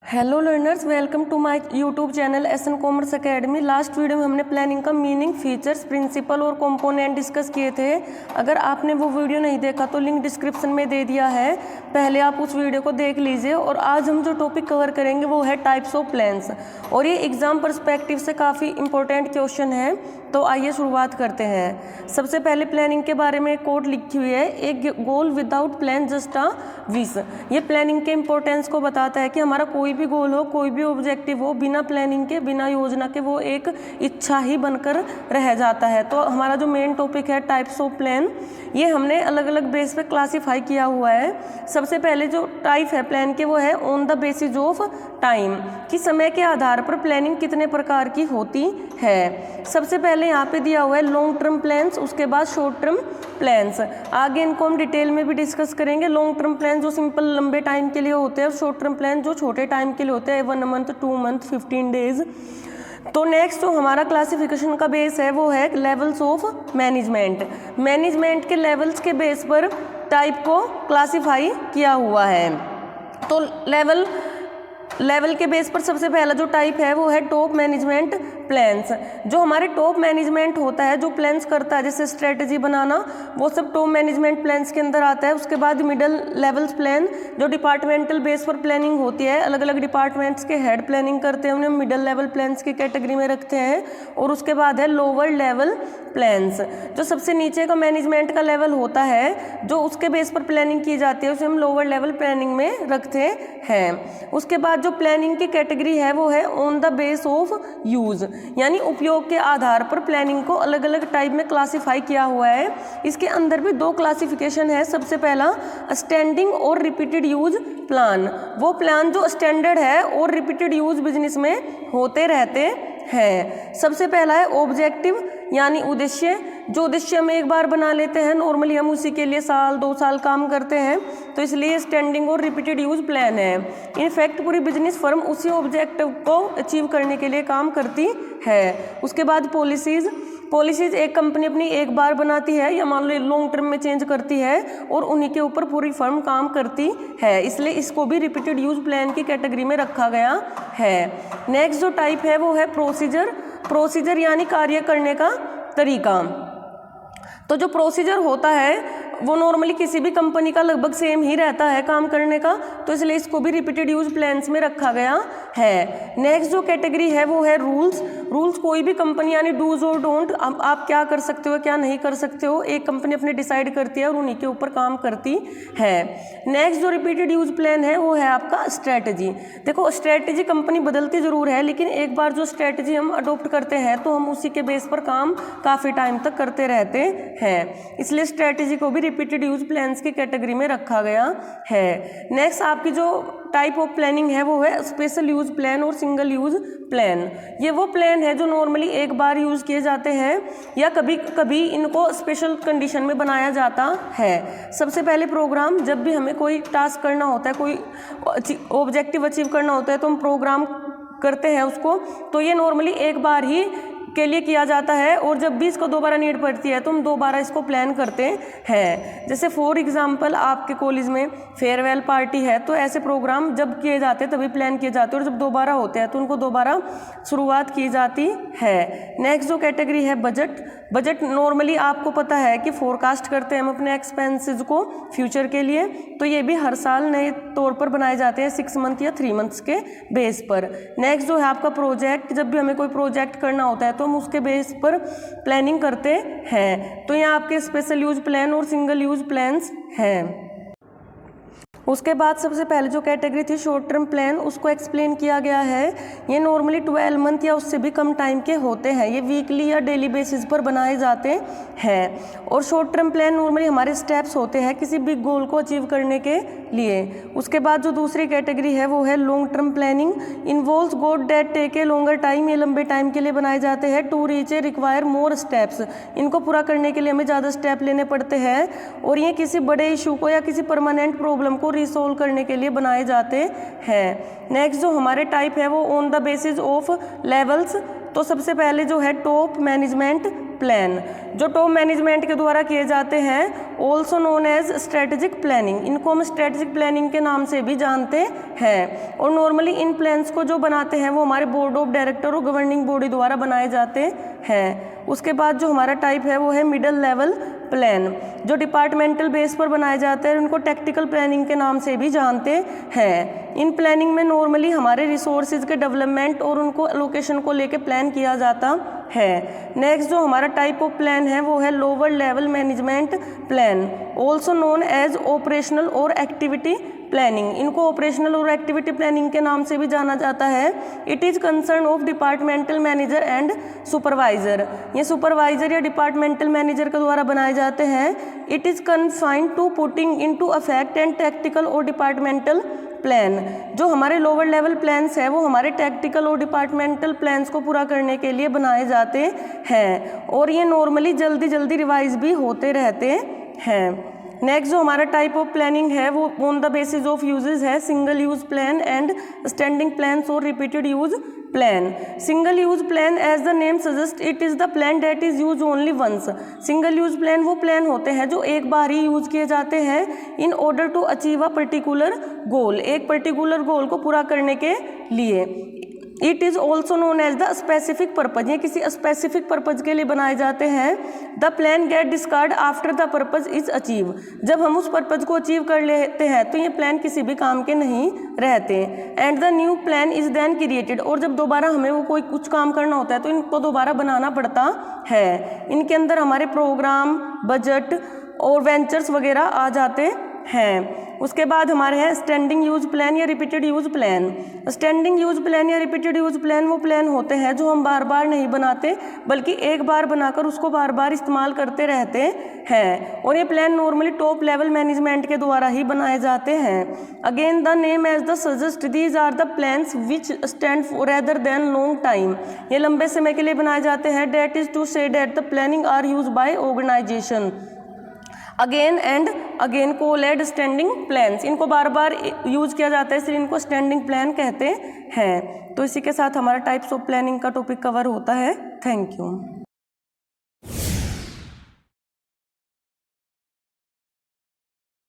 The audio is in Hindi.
Hello learners, welcome to my YouTube channel SN commerce academy. Last video में हमने प्लानिंग का मीनिंग, फीचर्स, प्रिंसिपल और कंपोनेंट डिस्कस किए थे। अगर आपने वो वीडियो नहीं देखा तो लिंक डिस्क्रिप्शन में दे दिया है, पहले आप उस वीडियो को देख लीजिए। और आज हम जो टॉपिक कवर करेंगे वो है टाइप्स ऑफ प्लान्स, और ये एग्जाम पर्सपेक्टिव से काफ़ी इंपॉर्टेंट क्वेश्चन है। तो आइए शुरुआत करते हैं। सबसे पहले प्लानिंग के बारे में एक कोट लिखी हुई है, एक goal without plan just a wish. ये प्लानिंग के इम्पोर्टेंस को बताता है कि हमारा कोई भी गोल हो, कोई भी ऑब्जेक्टिव हो, बिना प्लानिंग के, बिना योजना के वो एक इच्छा ही बनकर रह जाता है। तो हमारा जो मेन टॉपिक है टाइप्स ऑफ प्लान, ये हमने अलग अलग बेस पे क्लासीफाई किया हुआ है। सबसे पहले जो टाइप है प्लान के वो है on the basis of time, कि समय के आधार पर प्लानिंग कितने प्रकार की होती है। सबसे पहले यहाँ पे दिया हुआ है लॉन्ग टर्म प्लान्स, उसके बाद शॉर्ट टर्म प्लान्स। आगे इनको हम डिटेल में भी डिस्कस करेंगे। लॉन्ग टर्म प्लान जो सिंपल लंबे टाइम के लिए होते हैं, और शॉर्ट टर्म प्लान जो छोटे टाइम के लिए होते हैं, 1 मंथ, 2 मंथ, 15 डेज। तो नेक्स्ट जो हमारा क्लासिफिकेशन का बेस है वो है लेवल्स ऑफ मैनेजमेंट। मैनेजमेंट के लेवल्स के बेस पर टाइप को क्लासीफाई किया हुआ है। तो लेवल के बेस पर सबसे पहला जो टाइप है वो है टॉप मैनेजमेंट प्लान्स। जो हमारे टॉप मैनेजमेंट होता है, जो प्लान्स करता है, जैसे स्ट्रेटजी बनाना, वो सब टॉप मैनेजमेंट प्लान्स के अंदर आता है। उसके बाद मिडल लेवल्स प्लान, जो डिपार्टमेंटल बेस पर प्लानिंग होती है, अलग अलग डिपार्टमेंट्स के हेड प्लानिंग करते हैं, उन्हें मिडल लेवल प्लान्स की कैटेगरी में रखते हैं। और उसके बाद है लोअर लेवल प्लान्स, जो सबसे नीचे का मैनेजमेंट का लेवल होता है, जो उसके बेस पर प्लानिंग की जाती है, उसे हम लोअर लेवल प्लानिंग में रखते हैं। उसके बाद जो प्लानिंग की कैटेगरी है वो है on the base of use, यानी उपयोग के आधार पर प्लानिंग को अलग अलग टाइप में क्लासीफाई किया हुआ है। इसके अंदर भी दो क्लासिफिकेशन है। सबसे पहला स्टैंडिंग और रिपीटेड यूज प्लान, वो प्लान जो स्टैंडर्ड है और रिपीटेड यूज बिजनेस में होते रहते हैं। सबसे पहला है ऑब्जेक्टिव, यानी उद्देश्य। जो उद्देश्य हम एक बार बना लेते हैं, नॉर्मली हम उसी के लिए साल 2 साल काम करते हैं, तो इसलिए स्टैंडिंग और रिपीटेड यूज प्लान है। इनफैक्ट पूरी बिजनेस फर्म उसी ऑब्जेक्टिव को अचीव करने के लिए काम करती है। उसके बाद पॉलिसीज एक कंपनी अपनी एक बार बनाती है, या मान लो लॉन्ग टर्म में चेंज करती है, और उन्हीं के ऊपर पूरी फर्म काम करती है, इसलिए इसको भी रिपीटेड यूज प्लान की कैटेगरी में रखा गया है। नेक्स्ट जो टाइप है वो है प्रोसीजर, यानी कार्य करने का तरीका। तो जो प्रोसीजर होता है वो नॉर्मली किसी भी कंपनी का लगभग सेम ही रहता है काम करने का, तो इसलिए इसको भी रिपीटेड यूज प्लान्स में रखा गया है। नेक्स्ट जो कैटेगरी है वो है रूल्स। कोई भी कंपनी, यानी डूज और डोंट, आप क्या कर सकते हो क्या नहीं कर सकते हो, एक कंपनी अपने डिसाइड करती है और उन्हीं के ऊपर काम करती है। नेक्स्ट जो रिपीटेड यूज प्लान है वो है आपका स्ट्रेटजी। देखो, स्ट्रेटजी कंपनी बदलती जरूर है, लेकिन एक बार जो स्ट्रेटजी हम अडोप्ट करते हैं तो हम उसी के बेस पर काम काफ़ी टाइम तक करते रहते हैं, इसलिए स्ट्रेटजी को भी रिपीटेड यूज प्लान्स की कैटेगरी में रखा गया है। नेक्स्ट आपकी जो टाइप ऑफ प्लानिंग है वो है स्पेशल यूज प्लान और सिंगल यूज प्लान। ये वो प्लान है जो नॉर्मली एक बार यूज किए जाते हैं, या कभी कभी इनको स्पेशल कंडीशन में बनाया जाता है। सबसे पहले प्रोग्राम, जब भी हमें कोई टास्क करना होता है, कोई ऑब्जेक्टिव अचीव करना होता है, तो हम प्रोग्राम करते हैं उसको, तो ये नॉर्मली एक बार ही के लिए किया जाता है, और जब भी इसको दोबारा नीड पड़ती है तो हम दोबारा इसको प्लान करते हैं। जैसे फॉर एग्जांपल आपके कॉलेज में फेयरवेल पार्टी है, तो ऐसे प्रोग्राम जब किए जाते हैं तभी प्लान किए जाते हैं, और जब दोबारा होते हैं तो उनको दोबारा शुरुआत की जाती है। नेक्स्ट जो कैटेगरी है बजट नॉर्मली आपको पता है कि फोरकास्ट करते हैं हम अपने एक्सपेंसेस को फ्यूचर के लिए, तो ये भी हर साल नए तौर पर बनाए जाते हैं 6 मंथ या 3 मंथ्स के बेस पर। नेक्स्ट जो है आपका प्रोजेक्ट, जब भी हमें कोई प्रोजेक्ट करना होता है तो हम उसके बेस पर प्लानिंग करते हैं। तो यहाँ आपके स्पेशल यूज प्लान और सिंगल यूज प्लान्स हैं। उसके बाद सबसे पहले जो कैटेगरी थी शॉर्ट टर्म प्लान, उसको एक्सप्लेन किया गया है। ये नॉर्मली 12 मंथ या उससे भी कम टाइम के होते हैं, ये वीकली या डेली बेसिस पर बनाए जाते हैं। और शॉर्ट टर्म प्लान नॉर्मली हमारे स्टेप्स होते हैं किसी बिग गोल को अचीव करने के लिए। उसके बाद जो दूसरी कैटेगरी है वो है long term planning, involves goal that take a longer time, ये लंबे टाइम के लिए बनाए जाते हैं। To reach a require more steps, इनको पूरा करने के लिए हमें ज़्यादा स्टेप लेने पड़ते हैं, और ये किसी बड़े इशू को या किसी परमानेंट प्रॉब्लम को रिसोल्व करने के लिए बनाए जाते हैं। नेक्स्ट जो हमारे टाइप है वो on the basis of levels. तो सबसे पहले जो है टॉप मैनेजमेंट प्लान जो टॉप मैनेजमेंट के द्वारा किए जाते हैं, also known as strategic planning. इनको हम स्ट्रेटेजिक प्लानिंग के नाम से भी जानते हैं। और नॉर्मली इन प्लान्स को जो बनाते हैं वो हमारे बोर्ड ऑफ डायरेक्टर और गवर्निंग बॉडी द्वारा बनाए जाते हैं। उसके बाद जो हमारा टाइप है वो है मिडल लेवल प्लान, जो डिपार्टमेंटल बेस पर बनाए जाते हैं, उनको टैक्टिकल प्लानिंग के नाम से भी जानते हैं। इन प्लानिंग में नॉर्मली हमारे रिसोर्सेज के डेवलपमेंट और उनको एलोकेशन को लेके प्लान किया जाता है। नेक्स्ट जो हमारा टाइप ऑफ प्लान है वो है lower level management plan, also known as operational और एक्टिविटी प्लानिंग। इनको ऑपरेशनल और एक्टिविटी प्लानिंग के नाम से भी जाना जाता है। It is concern of departmental manager and supervisor. ये सुपरवाइजर या डिपार्टमेंटल मैनेजर के द्वारा बनाए जाते हैं। It is confined to putting into affect and tactical और डिपार्टमेंटल प्लान। जो हमारे लोअर लेवल प्लान्स हैं वो हमारे टैक्टिकल और डिपार्टमेंटल प्लान्स को पूरा करने के लिए बनाए जाते हैं और ये नॉर्मली जल्दी जल्दी रिवाइज भी होते रहते हैं। नेक्स्ट जो हमारा टाइप ऑफ प्लानिंग है वो on the basis of uses है, single use plan and standing plans और repeated use plan. Single use plan as the name suggest it is the plan that is use only once. Single use plan वो प्लान होते हैं जो एक बार ही यूज किए जाते हैं in order to achieve a particular goal, एक पर्टिकुलर गोल को पूरा करने के लिए। It is also known as the specific purpose, ये किसी स्पेसिफिक पर्पज के लिए बनाए जाते हैं। The plan get discard after the purpose is achieve. जब हम उस पर्पज को अचीव कर लेते हैं तो ये प्लान किसी भी काम के नहीं रहते। And the new plan is then created, और जब दोबारा हमें वो कोई कुछ काम करना होता है तो इनको दोबारा बनाना पड़ता है। इनके अंदर हमारे प्रोग्राम, बजट और वेंचर्स वगैरह आ जाते हैं। उसके बाद हमारे हैं स्टैंडिंग यूज प्लान या repeated use plan. Standing use plan या रिपीटेड यूज प्लान वो प्लान होते हैं जो हम बार बार नहीं बनाते बल्कि एक बार बनाकर उसको बार बार इस्तेमाल करते रहते हैं और ये plan normally top level management के द्वारा ही बनाए जाते हैं। Again the name as the suggest these are the plans which stand for rather than long time. ये लंबे समय के लिए बनाए जाते हैं। That is to say that the planning are use by organisation again and again called standing plans. इनको बार बार यूज किया जाता है इसलिए इनको स्टैंडिंग प्लान कहते हैं। तो इसी के साथ हमारा टाइप्स ऑफ प्लानिंग का टॉपिक कवर होता है। Thank you.